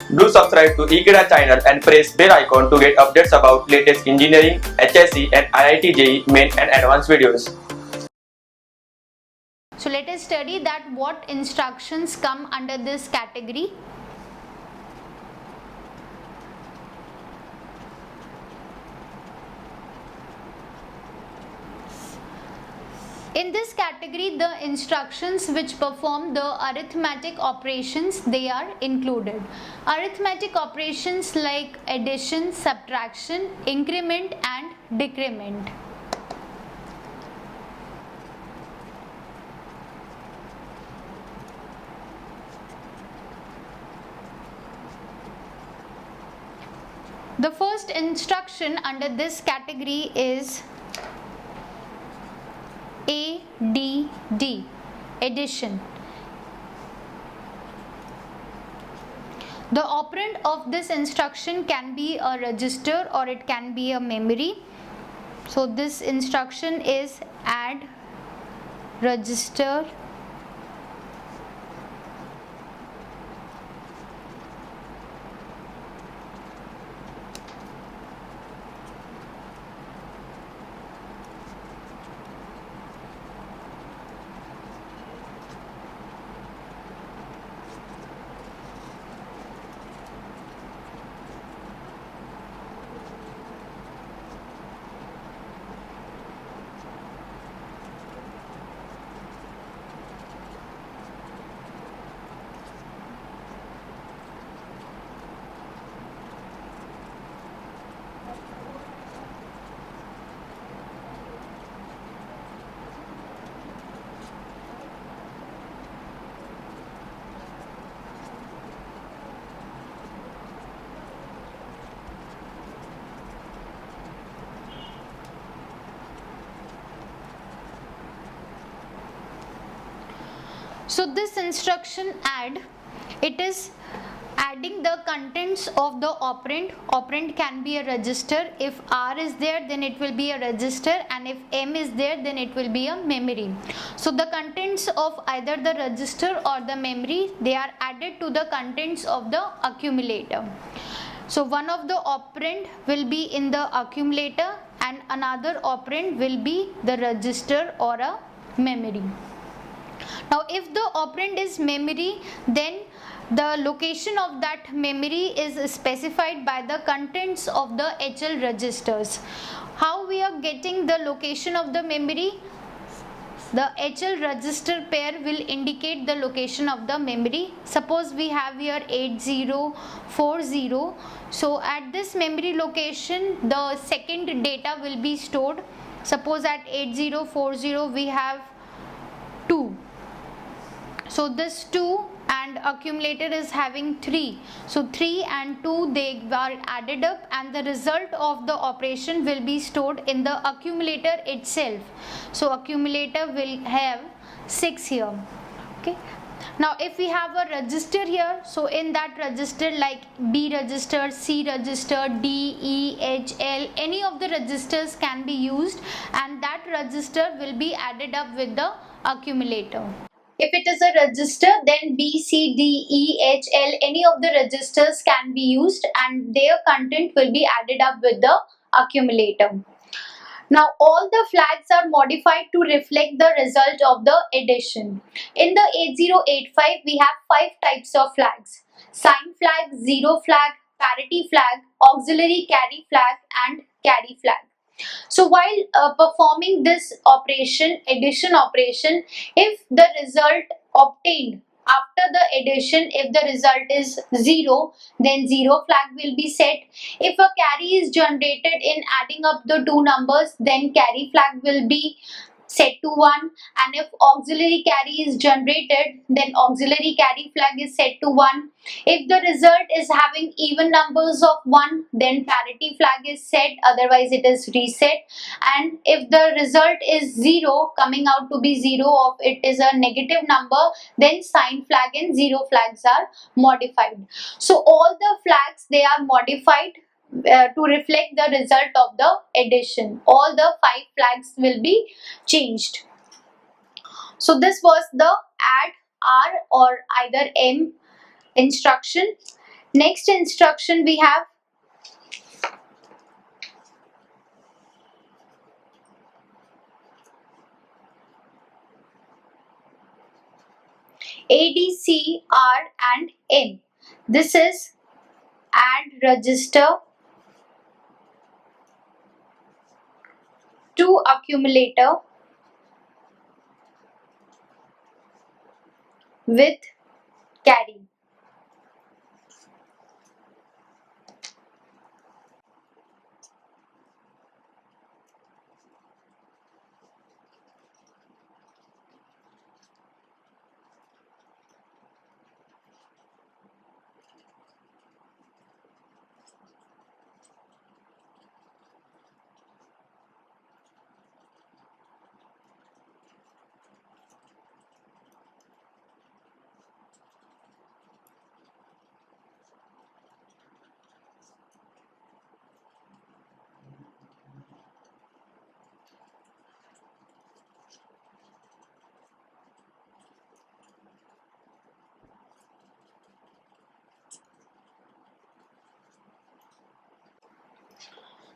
Do subscribe to Ekeeda channel and press bell icon to get updates about latest engineering, HSC and IIT JEE main and advanced videos. So let us study that what instructions come under this category. In this category, the instructions which perform the arithmetic operations, they are included. Arithmetic operations like addition, subtraction, increment and decrement. The first instruction under this category is ADD, addition. The operand of this instruction can be a register or it can be a memory. So this instruction is add register So this instruction add, it is adding the contents of the operand. Operand can be a register. If R is there, then it will be a register, and if M is there, then it will be a memory. So the contents of either the register or the memory, they are added to the contents of the accumulator. So one of the operand will be in the accumulator and another operand will be the register or a memory. Now if the operand is memory, then the location of that memory is specified by the contents of the HL registers. How we are getting the location of the memory? The HL register pair will indicate the location of the memory. Suppose we have here 8040. So at this memory location, the second data will be stored. Suppose at 8040 we have 2. So this 2 and accumulator is having 3. So 3 and 2, they are added up and the result of the operation will be stored in the accumulator itself. So accumulator will have 6 here. Okay. Now if we have a register here, so in that register like B register, C register, D, E, H, L, any of the registers can be used and that register will be added up with the accumulator. If it is a register, then B, C, D, E, H, L, any of the registers can be used and their content will be added up with the accumulator. Now all the flags are modified to reflect the result of the addition. In the 8085 we have 5 types of flags: sign flag, zero flag, parity flag, auxiliary carry flag and carry flag. So while performing this operation, addition operation, if the result obtained after the addition, if the result is 0, then 0 flag will be set. If a carry is generated in adding up the two numbers, then carry flag will be set to 1, and if auxiliary carry is generated, then auxiliary carry flag is set to 1. If the result is having even numbers of 1, then parity flag is set, otherwise it is reset. And if the result is 0, coming out to be 0, of it is a negative number, then sign flag and 0 flags are modified. So all the flags, they are modified to reflect the result of the addition. All the 5 flags will be changed. So this was the add R or either M instruction. Next instruction we have ADC, R and M. This is add register to accumulator with carry.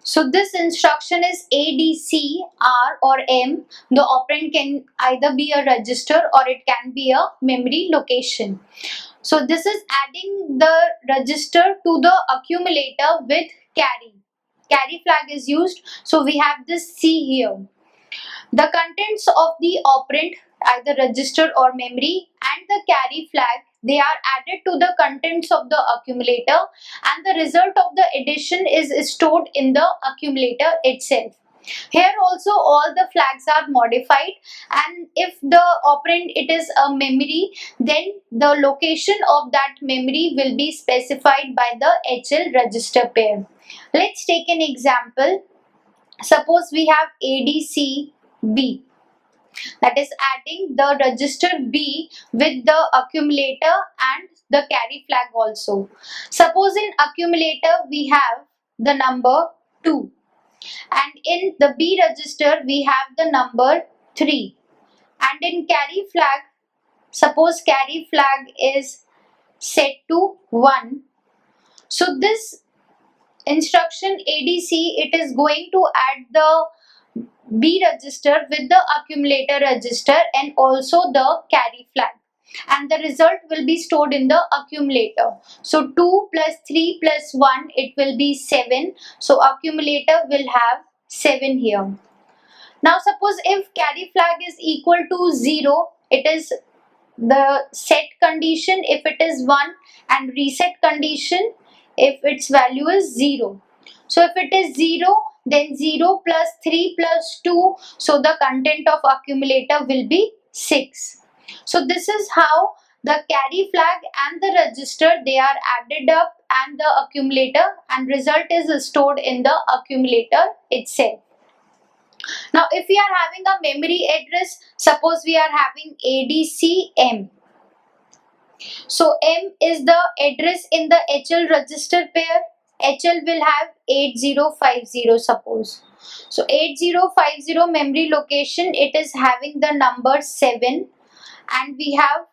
So this instruction is ADC, R or M. The operand can either be a register or it can be a memory location. So this is adding the register to the accumulator with carry. Carry flag is used. So we have this C here. The contents of the operand, either register or memory, and the carry flag, they are added to the contents of the accumulator, and the result of the addition is stored in the accumulator itself. Here also all the flags are modified, and if the operand it is a memory, then the location of that memory will be specified by the HL register pair. Let's take an example. Suppose we have ADC B, that is adding the register B with the accumulator and the carry flag also. Suppose in accumulator we have the number 2 and in the B register we have the number 3, and in carry flag, suppose carry flag is set to 1. So this instruction ADC, it is going to add the B register with the accumulator register and also the carry flag, and the result will be stored in the accumulator. So 2 plus 3 plus 1, it will be 7. So accumulator will have 7 here. Now suppose if carry flag is equal to 0, it is the set condition if it is 1, and reset condition if its value is 0. So if it is 0, then 0 plus 3 plus 2, so the content of accumulator will be 6. So this is how the carry flag and the register, they are added up and the accumulator, and result is stored in the accumulator itself. Now if we are having a memory address, suppose we are having ADCM. So M is the address in the HL register pair. HL will have 8050 suppose. So 8050 memory location, it is having the number 7, and we have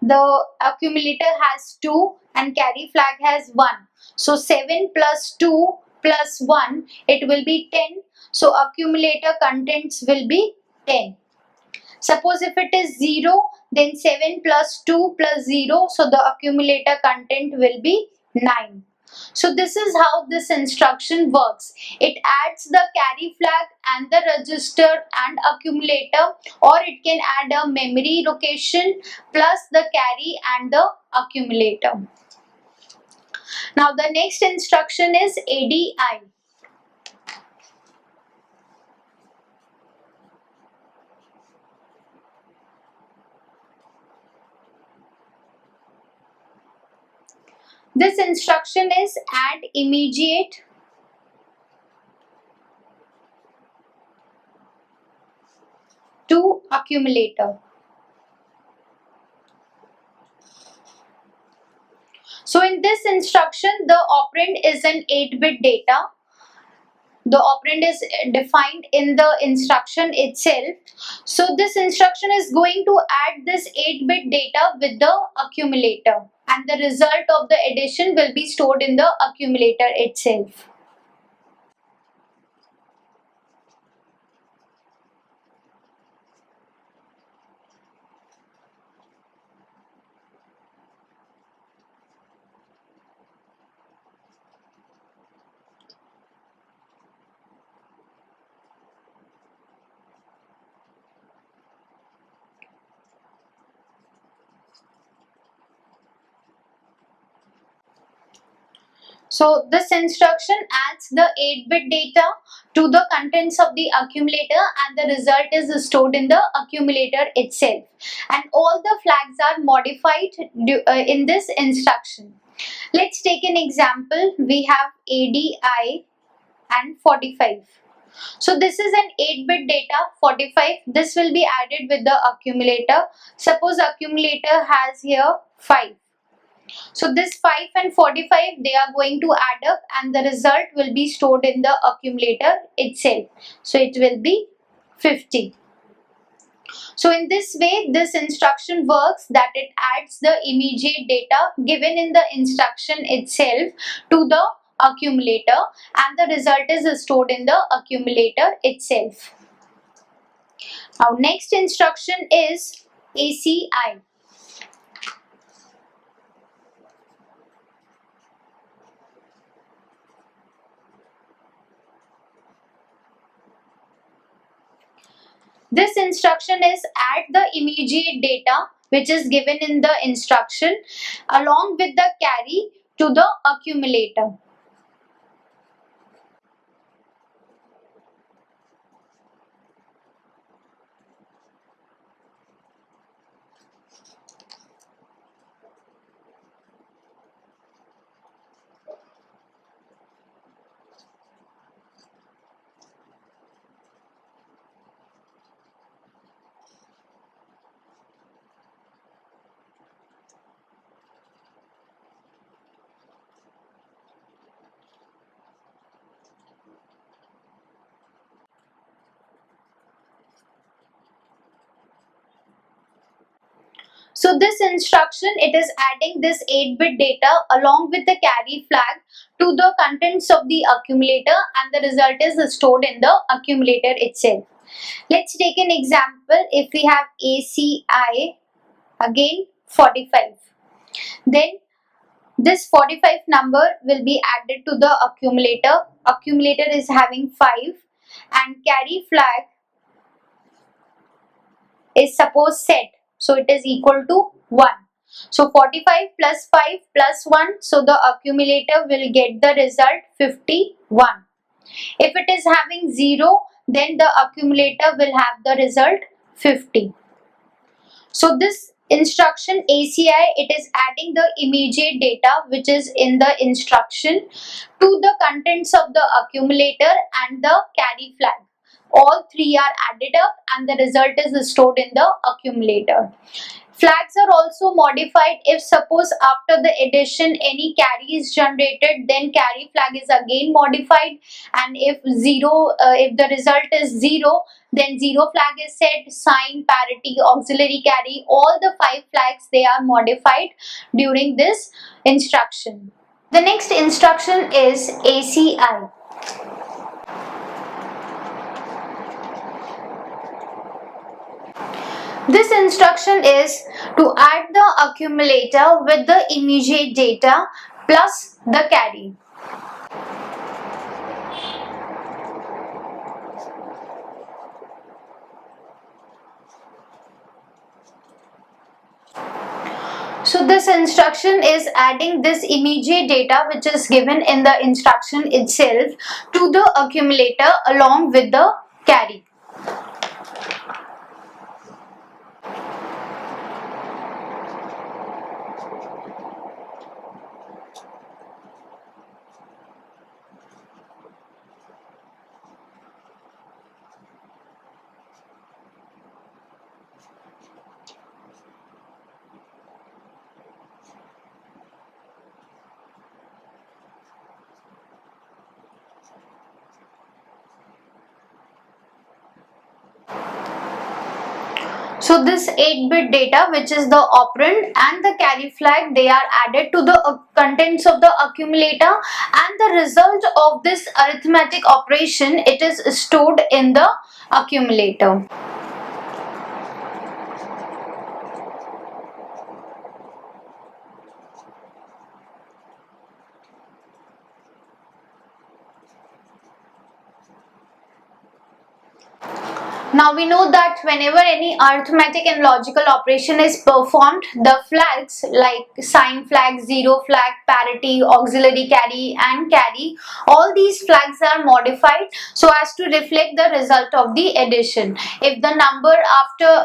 the accumulator has 2 and carry flag has 1. So 7 plus 2 plus 1, it will be 10. So accumulator contents will be 10. Suppose if it is 0, then 7 plus 2 plus 0, so the accumulator content will be 9. So this is how this instruction works. It adds the carry flag and the register and accumulator, or it can add a memory location plus the carry and the accumulator. Now the next instruction is ADI. This instruction is add immediate to accumulator. So in this instruction, the operand is an 8-bit data. The operand is defined in the instruction itself. So this instruction is going to add this 8-bit data with the accumulator. and the result of the addition will be stored in the accumulator itself. So this instruction adds the 8-bit data to the contents of the accumulator and the result is stored in the accumulator itself. And all the flags are modified in this instruction. Let's take an example. We have ADI and 45. So this is an 8-bit data, 45. This will be added with the accumulator. Suppose accumulator has here 5. So this 5 and 45, they are going to add up and the result will be stored in the accumulator itself. So it will be 50. So in this way, this instruction works, that it adds the immediate data given in the instruction itself to the accumulator and the result is stored in the accumulator itself. Our next instruction is ACI. This instruction is add the immediate data which is given in the instruction along with the carry to the accumulator. So this instruction, it is adding this 8-bit data along with the carry flag to the contents of the accumulator and the result is stored in the accumulator itself. Let's take an example. If we have ACI, again 45, then this 45 number will be added to the accumulator. Accumulator is having 5 and carry flag is suppose set. So it is equal to 1. So 45 plus 5 plus 1. So the accumulator will get the result 51. If it is having 0, then the accumulator will have the result 50. So this instruction ACI, it is adding the immediate data which is in the instruction to the contents of the accumulator and the carry flag. All three are added up and the result is stored in the accumulator. Flags are also modified if suppose after the addition any carry is generated, then carry flag is again modified, and if the result is 0, then 0 flag is set, sign, parity, auxiliary carry, all the 5 flags they are modified during this instruction. The next instruction is ACI. This instruction is to add the accumulator with the immediate data plus the carry. So this instruction is adding this immediate data which is given in the instruction itself to the accumulator along with the carry. So this 8-bit data, which is the operand and the carry flag, they are added to the contents of the accumulator, and the result of this arithmetic operation, it is stored in the accumulator. Now we know that whenever any arithmetic and logical operation is performed, the flags like sign flag, zero flag, parity, auxiliary carry and carry, all these flags are modified so as to reflect the result of the addition. If the number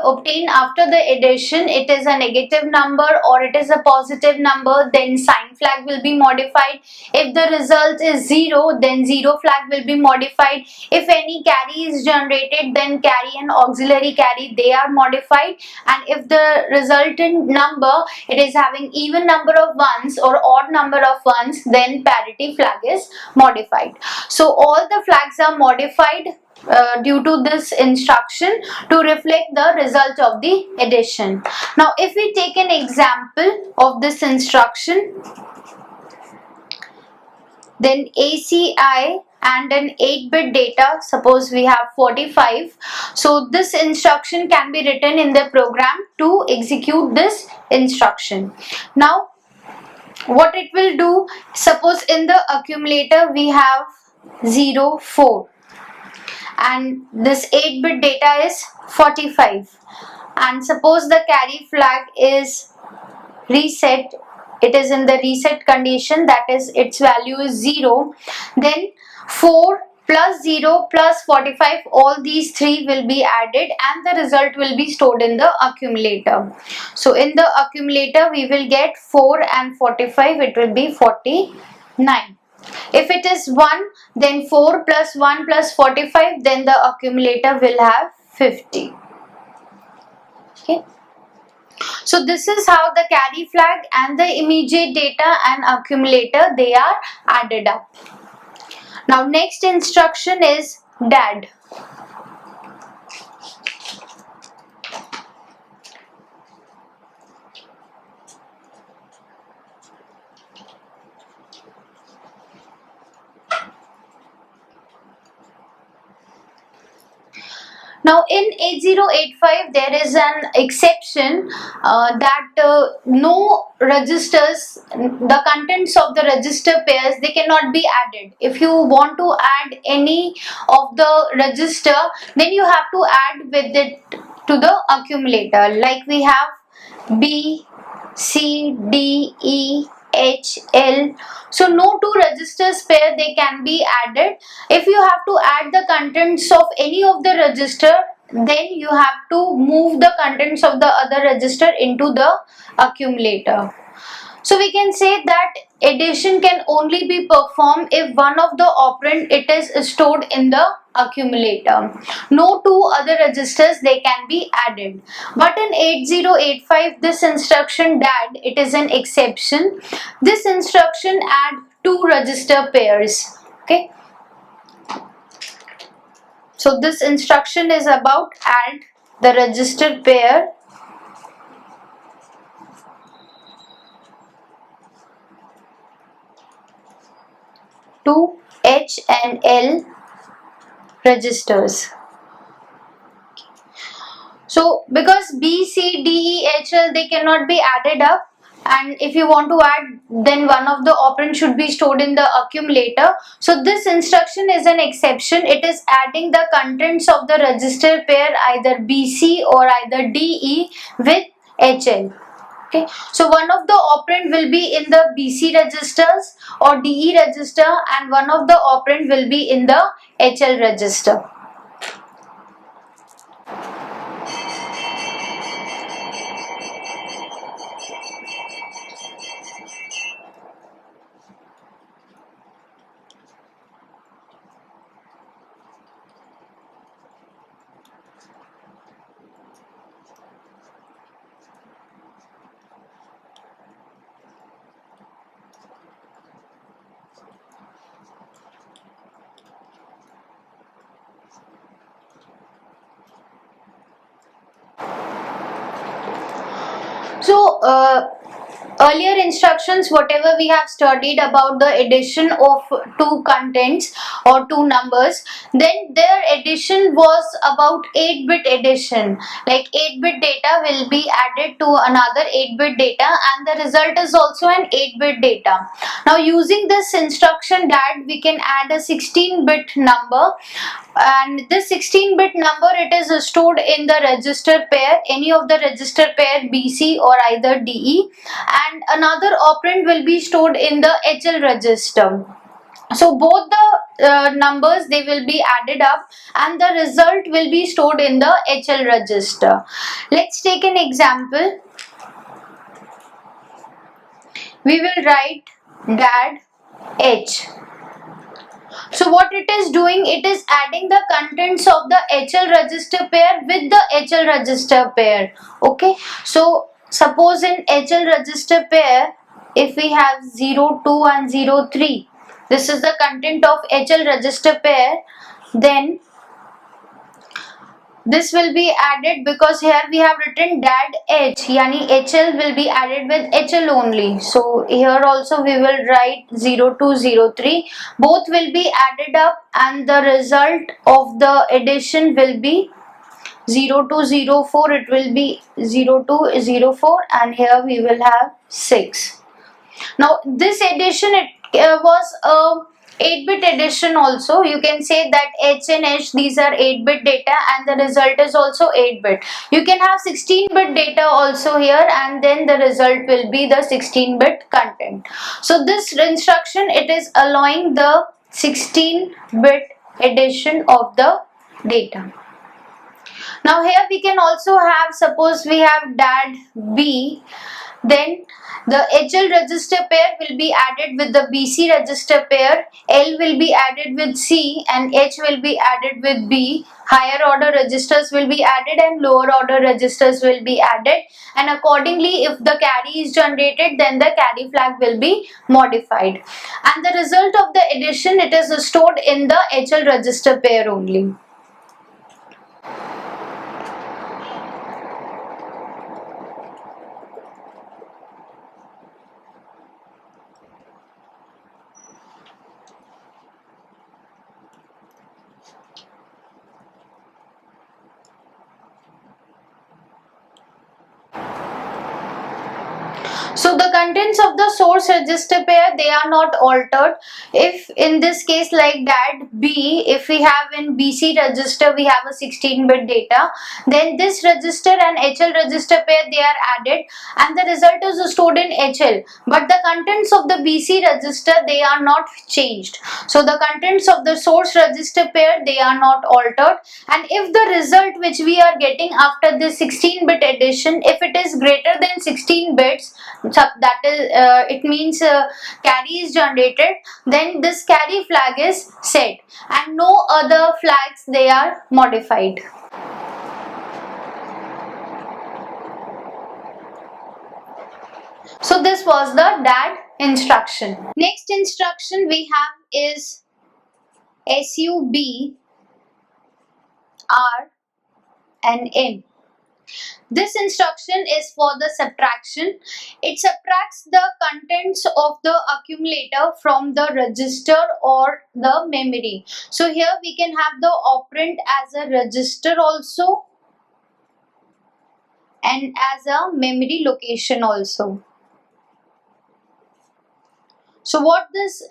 obtained after the addition, it is a negative number or it is a positive number, then sign flag will be modified. If the result is 0, then zero flag will be modified. If any carry is generated, then carry and auxiliary carry, they are modified. And if the resultant number, it is having even number of ones or odd number of ones, then parity flag is modified. So all the flags are modified due to this instruction to reflect the result of the addition. Now if we take an example of this instruction, then ACI and an 8-bit data, suppose we have 45. So this instruction can be written in the program to execute this instruction. Now what it will do, suppose in the accumulator we have 0, 4 and this 8-bit data is 45, and suppose the carry flag is reset, it is in the reset condition, that is its value is 0, then 4 plus 0 plus 45, all these three will be added and the result will be stored in the accumulator. So in the accumulator we will get 4 and 45, it will be 49. If it is 1, then 4 plus 1 plus 45, then the accumulator will have 50. Okay. So this is how the carry flag and the immediate data and accumulator, they are added up. Now next instruction is DAD. Now in 8085 there is an exception that no registers, the contents of the register pairs, they cannot be added. If you want to add any of the register, then you have to add with it to the accumulator. Like we have B, C, D, E, H, L. So no two registers pair they can be added. If you have to add the contents of any of the register, then you have to move the contents of the other register into the accumulator. So we can say that addition can only be performed if one of the operand it is stored in the accumulator. No two other registers they can be added. But in 8085 this instruction DAD, it is an exception. This instruction add two register pairs. Okay. So this instruction is about add the register pair to H and L registers. So because B, C, D, E, H, L they cannot be added up, and if you want to add, then one of the operands should be stored in the accumulator. So this instruction is an exception. It is adding the contents of the register pair either BC or either DE with HL. Okay, so one of the operand will be in the BC registers or DE register and one of the operand will be in the HL register. So earlier instructions, whatever we have studied about the addition of two contents or two numbers, then their addition was about 8-bit addition. Like 8-bit data will be added to another 8-bit data, and the result is also an 8-bit data. Now using this instruction that we can add a 16-bit number, and this 16-bit number, it is stored in the register pair, any of the register pair BC or either DE, and another operand will be stored in the HL register. So both the numbers, they will be added up and the result will be stored in the HL register. Let's take an example. We will write dad H. So what it is doing, it is adding the contents of the HL register pair with the HL register pair. Okay, so suppose in HL register pair, if we have 0, 2 and 0, 3, this is the content of HL register pair, then this will be added, because here we have written dad H, yani HL will be added with HL only. So here also we will write 0, 2, 0, 3. Both will be added up and the result of the addition will be 0, 2, 0, 4. It will be 0, 2, 0, 4, and here we will have 6. Now this addition, it was a 8-bit addition also. You can say that H and H, these are 8-bit data and the result is also 8-bit. You can have 16-bit data also here, and then the result will be the 16-bit content. So this instruction, it is allowing the 16-bit addition of the data. Now here we can also have, suppose we have dad B, then the HL register pair will be added with the BC register pair, L will be added with C and H will be added with B. Higher order registers will be added and lower order registers will be added, and accordingly if the carry is generated, then the carry flag will be modified, and the result of the addition, it is stored in the HL register pair only. So the contents of the source register pair, they are not altered. If in this case like dad B, if we have in BC register we have a 16-bit data, then this register and HL register pair, they are added and the result is stored in HL, but the contents of the BC register, they are not changed. So the contents of the source register pair, they are not altered, and if the result which we are getting after this 16-bit addition, if it is greater than 16 bits, that is it means carry is generated, then this carry flag is set and no other flags, they are modified. So this was the DAD instruction. Next instruction we have is SUB, R and M. This instruction is for the subtraction. It subtracts the contents of the accumulator from the register or the memory. So here we can have the operand as a register also and as a memory location also. So what this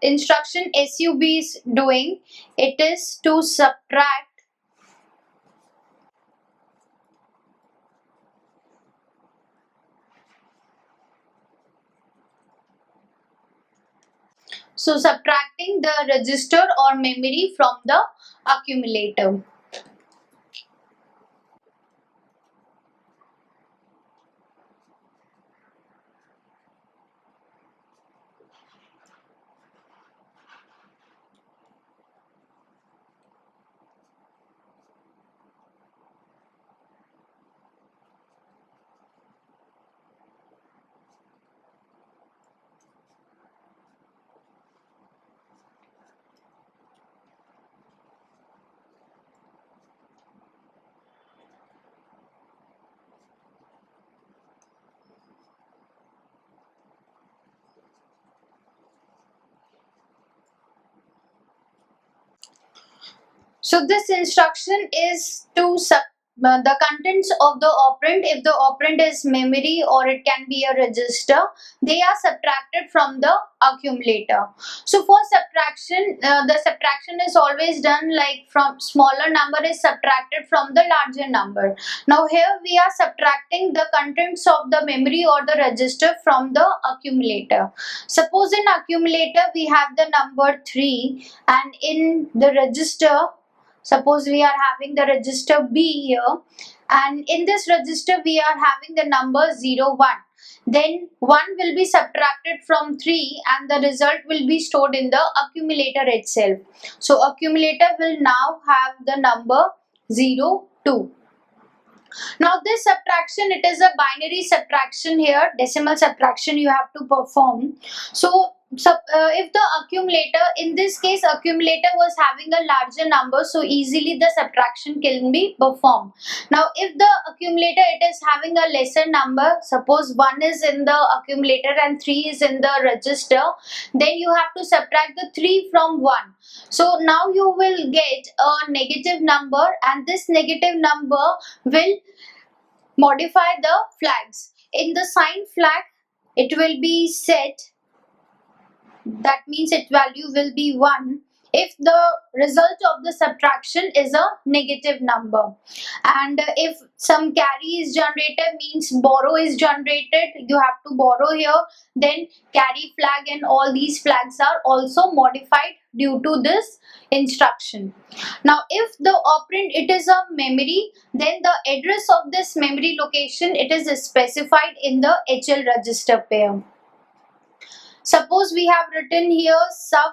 instruction SUB is doing, it is to subtract subtracting the register or memory from the accumulator. So this instruction is to the contents of the operand. If the operand is memory or it can be a register, they are subtracted from the accumulator. So for subtraction, the subtraction is always done like from smaller number is subtracted from the larger number. Now here we are subtracting the contents of the memory or the register from the accumulator. Suppose in accumulator we have the number 3, and in the register, suppose we are having the register B here, and in this register we are having the number 0, 1. Then 1 will be subtracted from 3 and the result will be stored in the accumulator itself. So accumulator will now have the number 0, 2. Now this subtraction, it is a binary subtraction here, decimal subtraction you have to perform. So if the accumulator, in this case accumulator was having a larger number, so easily the subtraction can be performed. Now if the accumulator, it is having a lesser number, suppose 1 is in the accumulator and 3 is in the register, then you have to subtract the 3 from 1. So now you will get a negative number, and this negative number will modify the flags. In the sign flag, it will be set, that means its value will be 1 if the result of the subtraction is a negative number. And if some carry is generated, means borrow is generated, you have to borrow here, then carry flag and all these flags are also modified due to this instruction. Now if the operand, it is a memory, then the address of this memory location, it is specified in the HL register pair. Suppose we have written here sub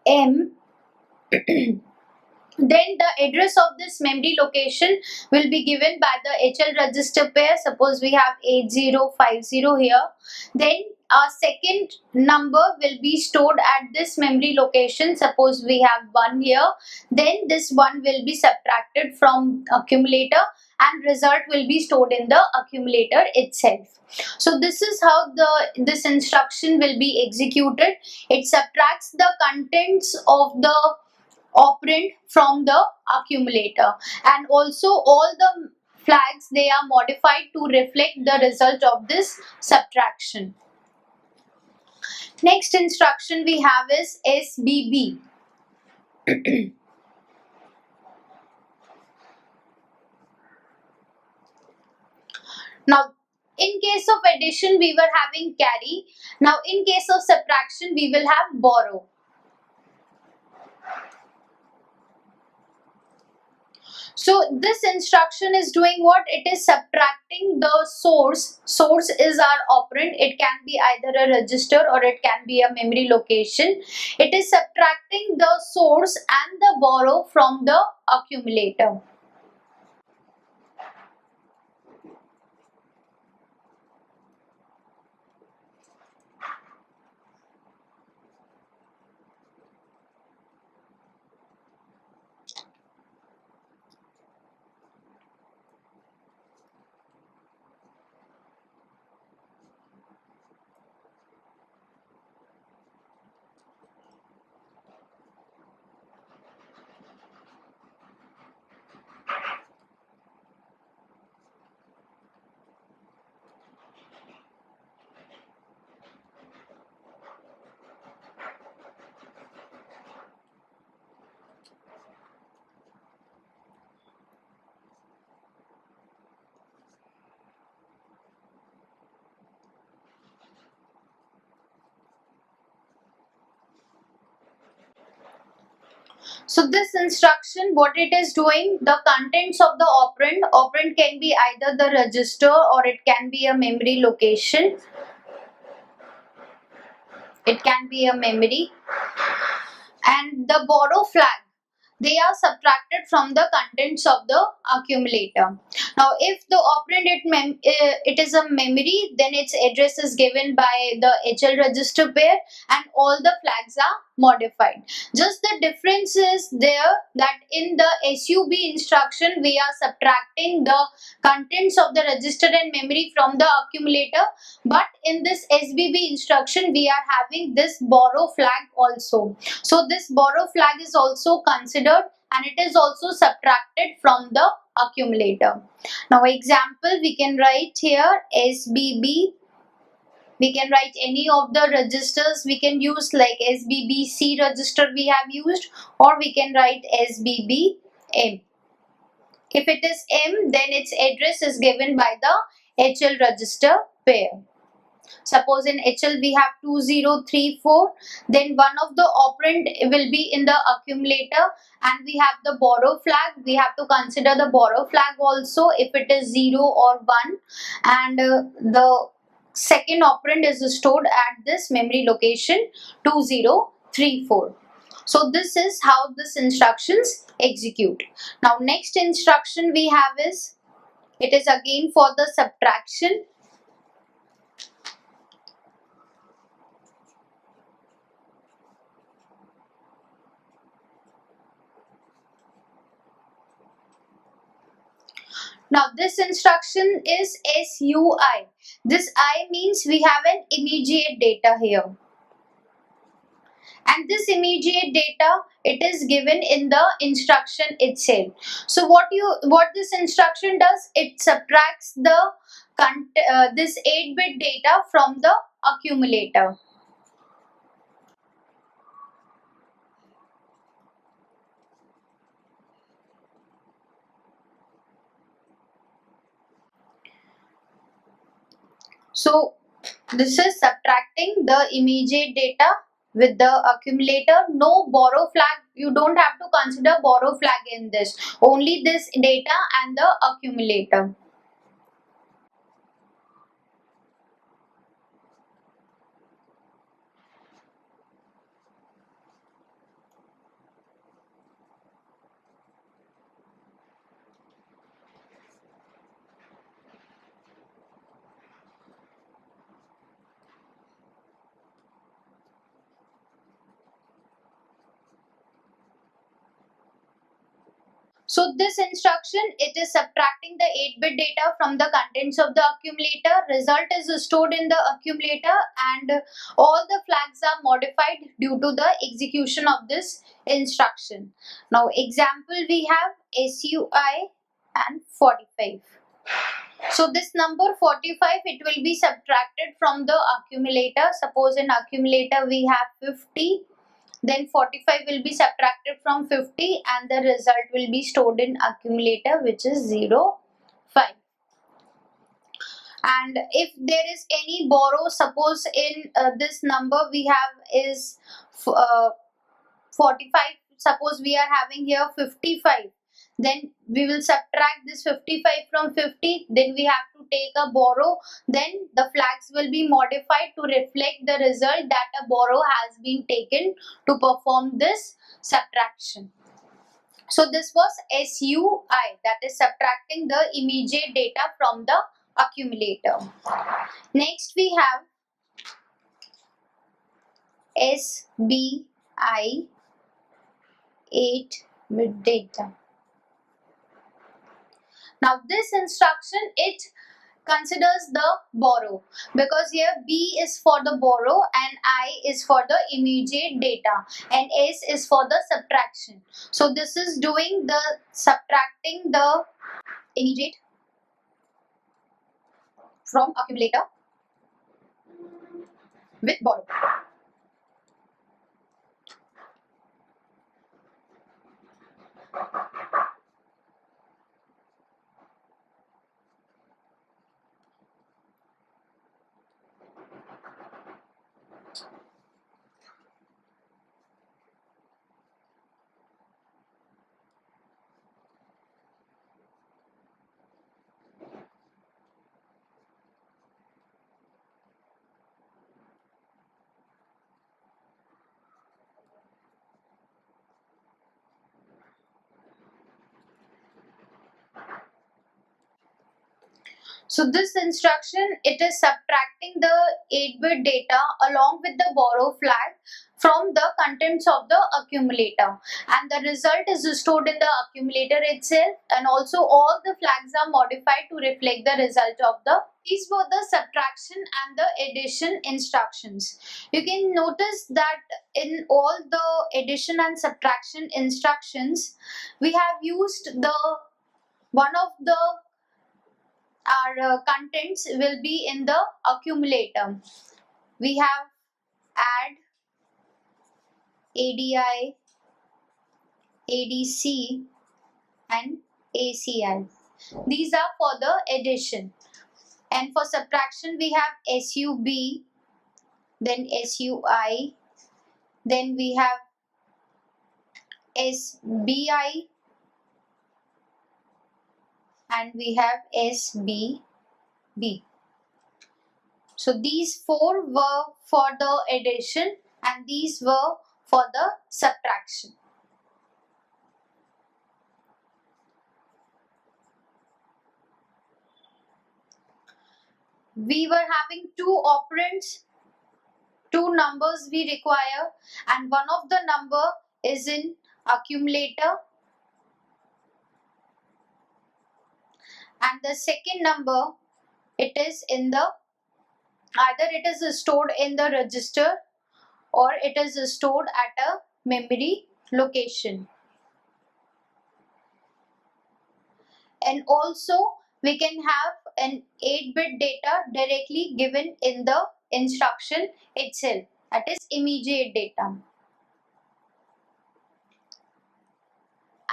M, then the address of this memory location will be given by the HL register pair. Suppose we have 8050 here, then our second number will be stored at this memory location. Suppose we have 1 here, then this 1 will be subtracted from accumulator and result will be stored in the accumulator itself. So this is how this instruction will be executed. It subtracts the contents of the operand from the accumulator, and also all the flags, they are modified to reflect the result of this subtraction. Next instruction we have is SBB. Now in case of addition we were having carry. Now in case of subtraction we will have borrow. So this instruction is doing what? It is subtracting the source. Source is our operand. It can be either a register or it can be a memory location. It is subtracting the source and the borrow from the accumulator. So this instruction, what it is doing, the contents of the operand can be either the register or it can be a memory location. It can be a memory. And the borrow flag, they are subtracted from the contents of the accumulator. Now if the operand it is a memory, then its address is given by the HL register pair and all the flags flags are modified. Just the difference is there that in the SUB instruction we are subtracting the contents of the register and memory from the accumulator, but in this SBB instruction we are having this borrow flag also. So this borrow flag is also considered and it is also subtracted from the accumulator. Now example, we can write here SBB. We can write any of the registers. We can use like SBBC register we have used, or we can write SBBM. If it is M, then its address is given by the HL register pair. Suppose in HL we have 2034, then one of the operand will be in the accumulator and we have the borrow flag. We have to consider the borrow flag also if it is 0 or 1, and the second operand is stored at this memory location 2034. So this is how this instructions execute. Now next instruction we have is, it is again for the subtraction. Now this instruction is SUI. This I means we have an immediate data here. And this immediate data, it is given in the instruction itself. So what this instruction does, it subtracts the this 8-bit data from the accumulator. So this is subtracting the immediate data with the accumulator. No borrow flag. You don't have to consider borrow flag in this. Only this data and the accumulator. So this instruction, it is subtracting the 8-bit data from the contents of the accumulator. Result is stored in the accumulator and all the flags are modified due to the execution of this instruction. Now example, we have SUI and 45. So this number 45, it will be subtracted from the accumulator. Suppose in accumulator we have 50. Then 45 will be subtracted from 50 and the result will be stored in accumulator, which is 0, 5. And if there is any borrow, suppose in this number we have is 45, suppose we are having here 55. Then we will subtract this 55 from 50, then we have to take a borrow, then the flags will be modified to reflect the result that a borrow has been taken to perform this subtraction. So this was SUI, that is subtracting the immediate data from the accumulator. Next we have SBI, 8-bit data. Now this instruction, it considers the borrow, because here B is for the borrow and I is for the immediate data and S is for the subtraction. So this is doing the subtracting the immediate from accumulator with borrow. So this instruction, it is subtracting the 8-bit data along with the borrow flag from the contents of the accumulator, and the result is stored in the accumulator itself, and also all the flags are modified to reflect the result of the. These were the subtraction and the addition instructions. You can notice that in all the addition and subtraction instructions we have used the one of the our contents will be in the accumulator. We have add, ADI, ADC and ACI. These are for the addition. And for subtraction we have SUB, then SUI, then we have SBI and we have SBB. So these four were for the addition and these were for the subtraction. We were having two operands, two numbers we require, and one of the number is in accumulator and the second number it is in the either it is stored in the register or it is stored at a memory location. And also we can have an 8-bit data directly given in the instruction itself, that is immediate data.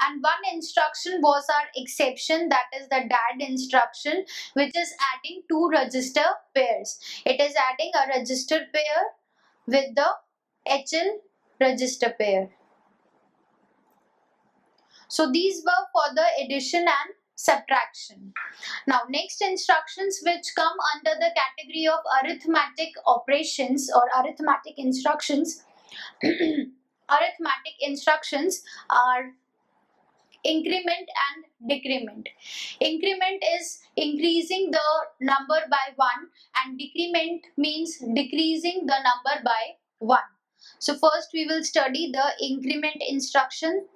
And one instruction was our exception, that is the DAD instruction, which is adding two register pairs. It is adding a register pair with the HL register pair. So these were for the addition and subtraction. Now next instructions which come under the category of arithmetic operations or arithmetic instructions arithmetic instructions are increment and decrement. Increment is increasing the number by 1 and decrement means decreasing the number by 1. So first we will study the increment instruction.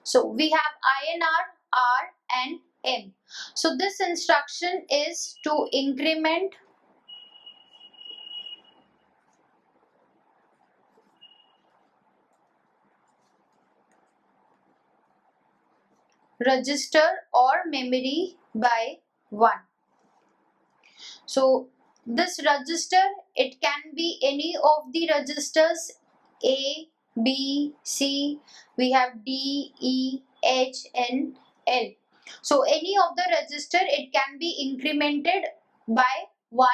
So we have INR, R and M. So this instruction is to increment register or memory by 1. So this register, it can be any of the registers A, B, C, we have D, E, H, N, L. So any of the register, it can be incremented by 1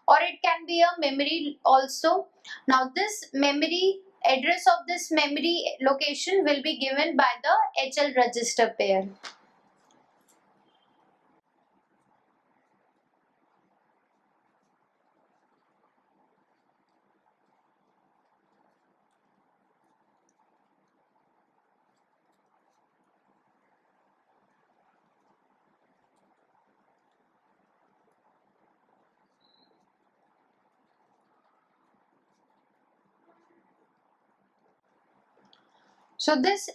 or it can be a memory also. Now this memory, address of this memory location will be given by the HL register pair. So this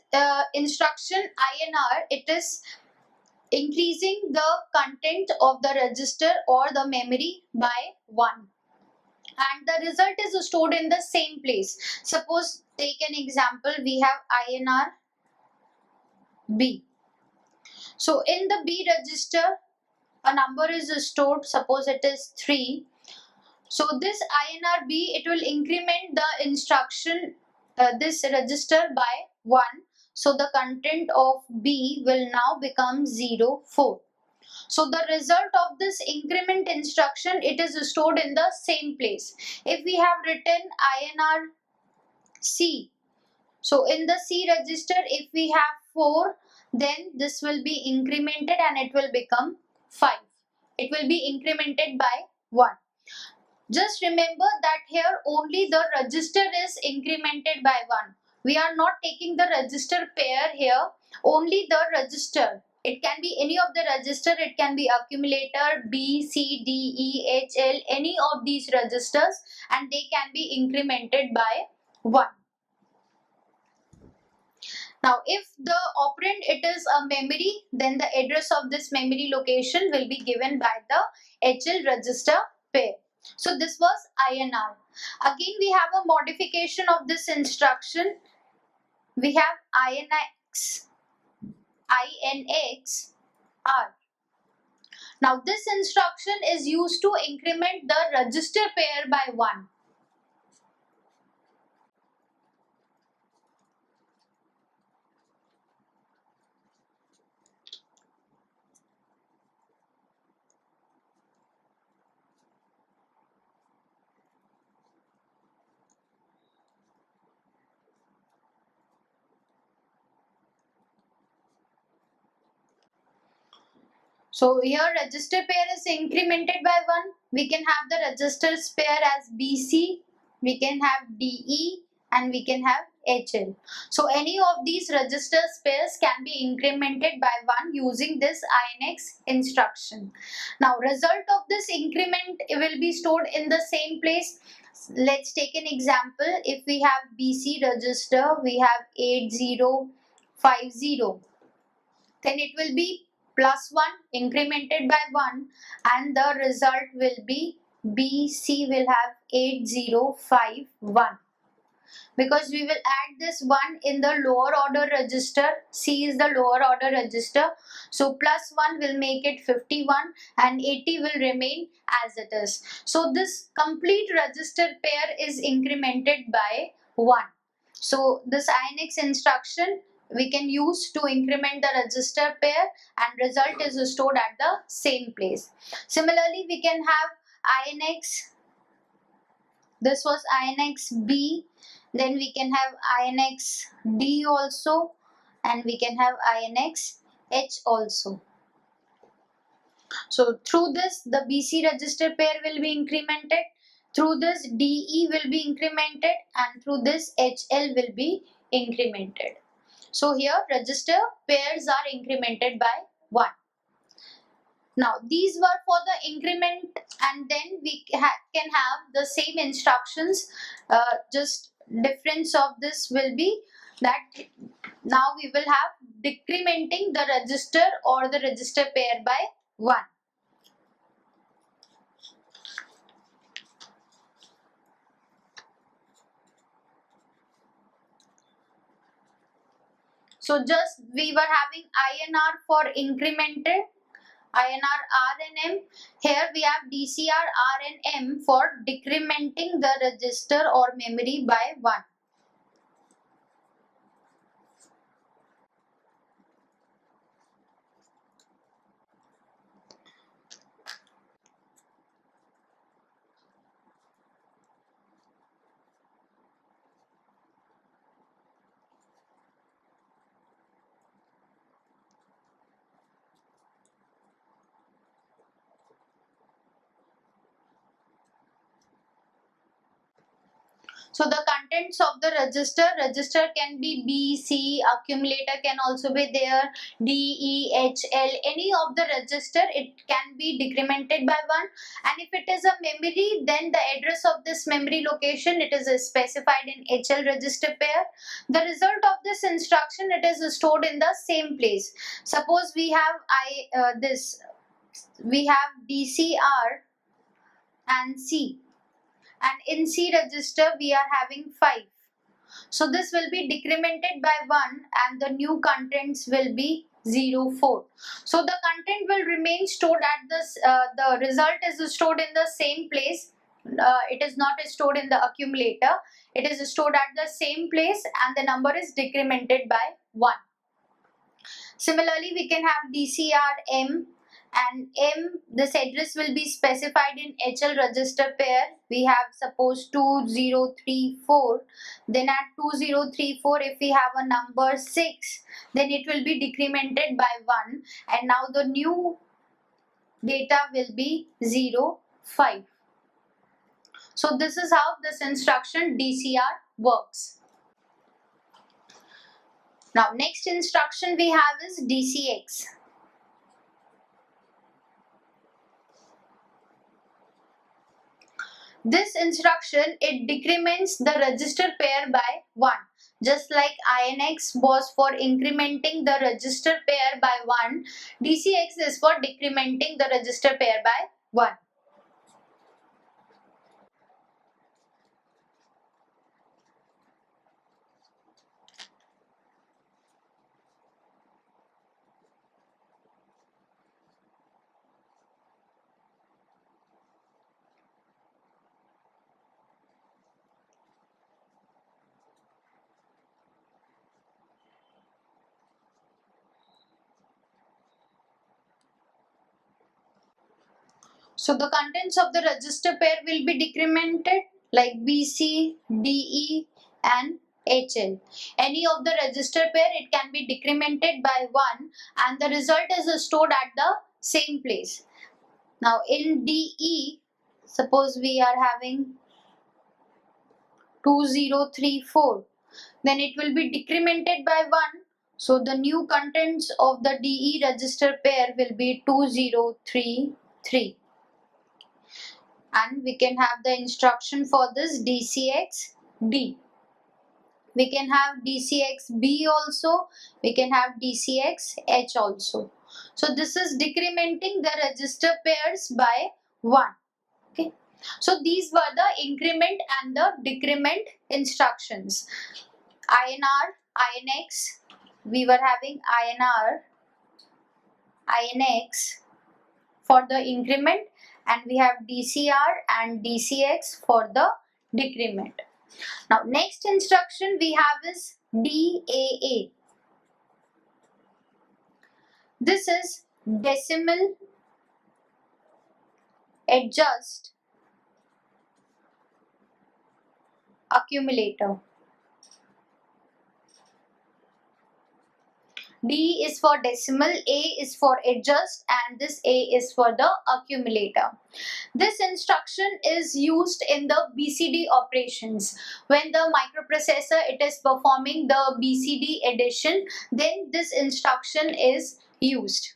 instruction INR, it is increasing the content of the register or the memory by 1. And the result is stored in the same place. Suppose take an example, we have INR B. So in the B register, a number is stored, suppose it is 3. So this INR B, it will increment the instruction, this register by 1. So the content of B will now become 0, 4. So the result of this increment instruction, it is stored in the same place. If we have written INR C, so in the C register, if we have 4, then this will be incremented and it will become 5. It will be incremented by 1. Just remember that here only the register is incremented by 1. We are not taking the register pair here, only the register. It can be any of the register, it can be accumulator, B, C, D, E, H, L, any of these registers, and they can be incremented by 1. Now, if the operand it is a memory, then the address of this memory location will be given by the HL register pair. So this was INR. Again, we have a modification of this instruction. We have INX R. Now this instruction is used to increment the register pair by 1. So here register pair is incremented by 1. We can have the registers pair as BC, we can have DE, and we can have HL. So any of these registers pairs can be incremented by 1 using this INX instruction. Now result of this increment will be stored in the same place. Let's take an example. If we have BC register, we have 8050. Then it will be plus 1 incremented by 1, and the result will be BC will have 8051, because we will add this 1 in the lower order register. C is the lower order register, so plus 1 will make it 51 and 80 will remain as it is. So this complete register pair is incremented by 1. So this INX instruction we can use to increment the register pair, and result is stored at the same place. Similarly, we can have INX, this was INX B, then we can have INX D also, and we can have INX H also. So through this the BC register pair will be incremented, through this DE will be incremented, and through this HL will be incremented. So here register pairs are incremented by 1. Now these were for the increment, and then we can have the same instructions, just difference of this will be that now we will have decrementing the register or the register pair by 1. So just we were having INR for incremented, INR R and M. Here we have DCR R and M for decrementing the register or memory by 1. So the contents of the register can be B, C, accumulator can also be there, D, E, H, L, any of the register, it can be decremented by 1. And if it is a memory, then the address of this memory location, it is specified in HL register pair. The result of this instruction, it is stored in the same place. Suppose we have we have DCR and C. And in C register we are having 5. So this will be decremented by 1 and the new contents will be 04. So the content will remain stored at this, the result is stored in the same place. It is not stored in the accumulator. It is stored at the same place and the number is decremented by 1. Similarly, we can have DCR M, and M, this address will be specified in HL register pair. We have suppose 2034, then at 2034 if we have a number 6, then it will be decremented by 1, and now the new data will be 05. So this is how this instruction DCR works. Now next instruction we have is DCX. This instruction, it decrements the register pair by 1. Just like INX was for incrementing the register pair by 1, DCX is for decrementing the register pair by 1. So the contents of the register pair will be decremented like BC, DE and HL. Any of the register pair, it can be decremented by 1 and the result is stored at the same place. Now in DE, suppose we are having 2034, then it will be decremented by 1. So the new contents of the DE register pair will be 2033. And we can have the instruction for this DCX D. We can have DCX B also. We can have DCX H also. So this is decrementing the register pairs by 1. Okay. So these were the increment and the decrement instructions. INR, INX. We were having INR, INX for the increment, and we have DCR and DCX for the decrement. Now next instruction we have is DAA. This is decimal adjust accumulator. D is for decimal, A is for adjust, and this A is for the accumulator. This instruction is used in the BCD operations. When the microprocessor it is performing the BCD addition, then this instruction is used.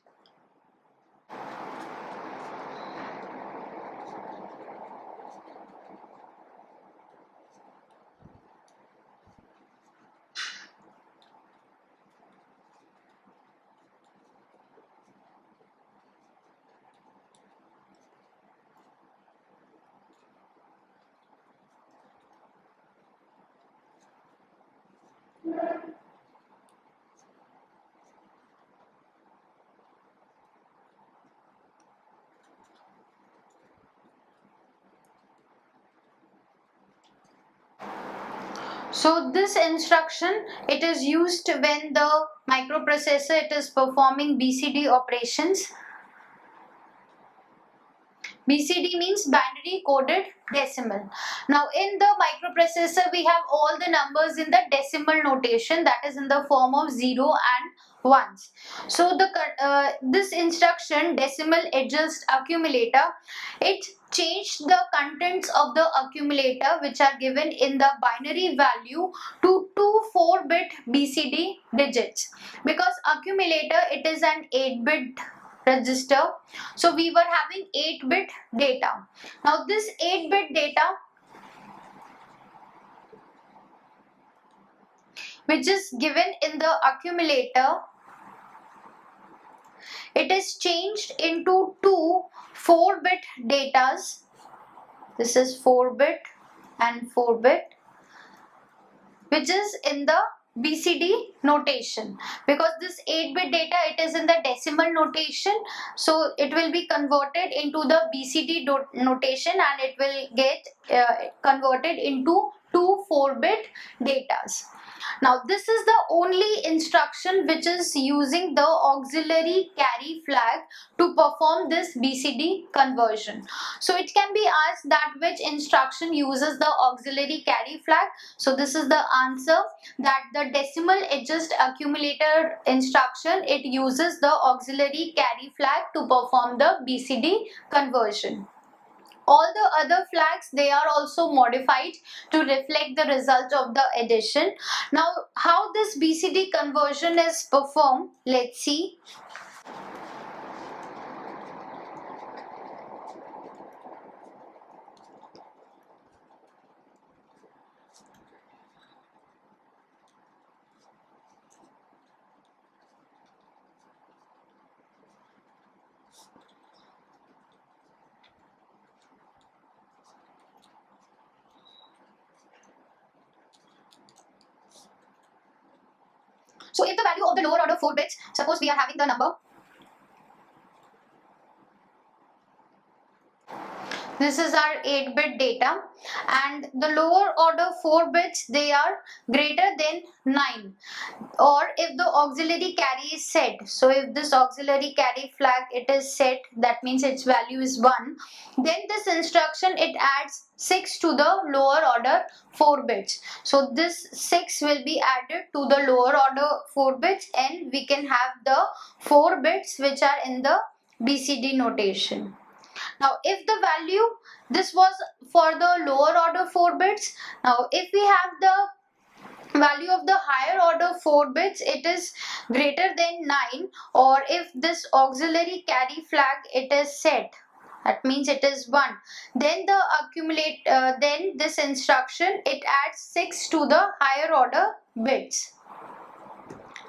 So this instruction, it is used when the microprocessor it is performing BCD operations. BCD means binary coded decimal. Now in the microprocessor we have all the numbers in the decimal notation, that is in the form of 0 and 1s. So this instruction decimal adjust accumulator, it changed the contents of the accumulator which are given in the binary value to two 4-bit BCD digits, because accumulator it is an 8-bit register. So we were having 8-bit data. Now this 8-bit data which is given in the accumulator, it is changed into two 4-bit datas. This is 4-bit and 4-bit, which is in the BCD notation, because this 8-bit data it is in the decimal notation, so it will be converted into the BCD notation and it will get converted into two 4-bit datas. Now this is the only instruction which is using the auxiliary carry flag to perform this BCD conversion. So it can be asked that which instruction uses the auxiliary carry flag. So this is the answer, that the decimal adjust accumulator instruction, it uses the auxiliary carry flag to perform the BCD conversion. All the other flags, they are also modified to reflect the result of the addition. Now how this BCD conversion is performed, let's see. So if the value of the lower order 4 bits, suppose we are having the number, this is our 8-bit data, and the lower order 4 bits, they are greater than 9, or if the auxiliary carry is set. So if this auxiliary carry flag it is set, that means its value is 1, then this instruction it adds 6 to the lower order 4 bits. So this 6 will be added to the lower order 4 bits, and we can have the 4 bits which are in the BCD notation. Now if the value, this was for the lower order 4 bits. Now if we have the value of the higher order 4 bits, it is greater than 9, or if this auxiliary carry flag it is set, that means it is 1, then the then this instruction it adds 6 to the higher order bits.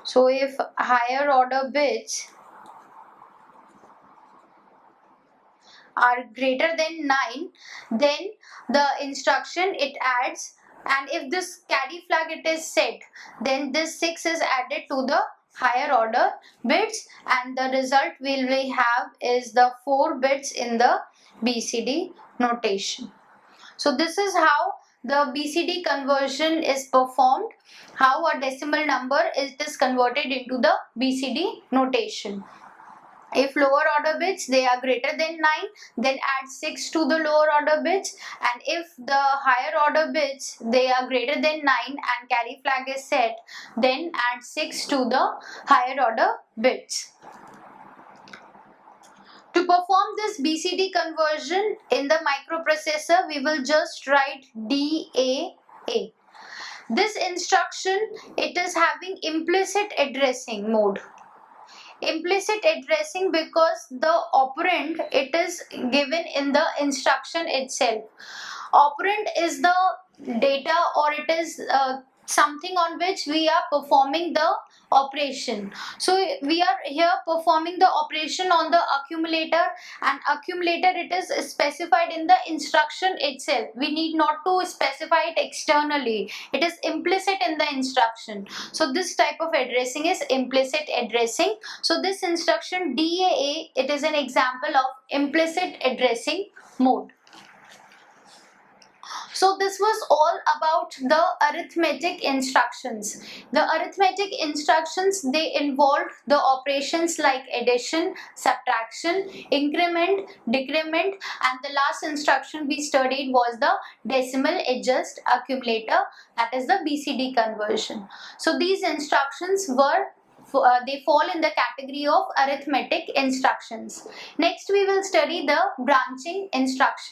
So if higher order bits are greater than 9, then the instruction it adds, and if this carry flag it is set, then this 6 is added to the higher order bits, and the result we will have is the 4 bits in the BCD notation. So this is how the BCD conversion is performed, how a decimal number is converted into the BCD notation. If lower order bits they are greater than 9, then add 6 to the lower order bits, and if the higher order bits they are greater than 9 and carry flag is set, then add 6 to the higher order bits. To perform this BCD conversion in the microprocessor, we will just write DAA. This instruction it is having implicit addressing mode. Implicit addressing because the operand it is given in the instruction itself. Operand is the data, or it is something on which we are performing the operation. So we are here performing the operation on the accumulator, and accumulator it is specified in the instruction itself. We need not to specify it externally. It is implicit in the instruction. So this type of addressing is implicit addressing. So this instruction DAA, it is an example of implicit addressing mode. So this was all about the arithmetic instructions. The arithmetic instructions, they involved the operations like addition, subtraction, increment, decrement, and the last instruction we studied was the decimal adjust accumulator, that is the BCD conversion. So these instructions they fall in the category of arithmetic instructions. Next we will study the branching instruction.